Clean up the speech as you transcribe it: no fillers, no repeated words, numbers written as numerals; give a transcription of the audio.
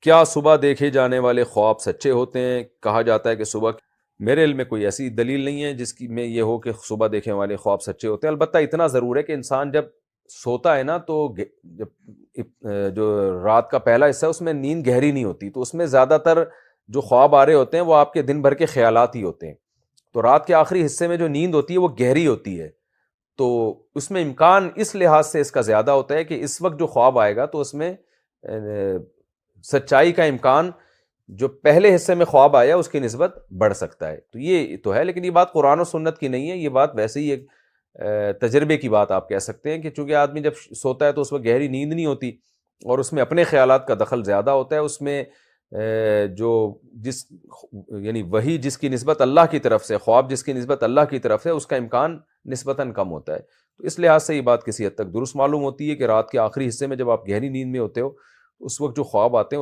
کیا صبح دیکھے جانے والے خواب سچے ہوتے ہیں؟ کہا جاتا ہے کہ صبح، میرے علم میں کوئی ایسی دلیل نہیں ہے جس کی میں یہ ہو کہ صبح دیکھنے والے خواب سچے ہوتے ہیں. البتہ اتنا ضرور ہے کہ انسان جب سوتا ہے نا تو جو رات کا پہلا حصہ ہے اس میں نیند گہری نہیں ہوتی، تو اس میں زیادہ تر جو خواب آ رہے ہوتے ہیں وہ آپ کے دن بھر کے خیالات ہی ہوتے ہیں. تو رات کے آخری حصے میں جو نیند ہوتی ہے وہ گہری ہوتی ہے، تو اس میں امکان اس لحاظ سے اس کا زیادہ ہوتا ہے کہ اس وقت جو خواب آئے گا تو اس میں سچائی کا امکان جو پہلے حصے میں خواب آیا اس کی نسبت بڑھ سکتا ہے. تو یہ تو ہے، لیکن یہ بات قرآن و سنت کی نہیں ہے، یہ بات ویسے ہی ایک تجربے کی بات آپ کہہ سکتے ہیں کہ چونکہ آدمی جب سوتا ہے تو اس وقت گہری نیند نہیں ہوتی اور اس میں اپنے خیالات کا دخل زیادہ ہوتا ہے. اس میں جو جس یعنی وہی جس کی نسبت اللہ کی طرف سے، خواب جس کی نسبت اللہ کی طرف سے، اس کا امکان نسبتاً کم ہوتا ہے. تو اس لحاظ سے یہ بات کسی حد تک درست معلوم ہوتی ہے کہ رات کے آخری حصے میں جب آپ گہری نیند میں ہوتے ہو اس وقت جو خواب آتے ہیں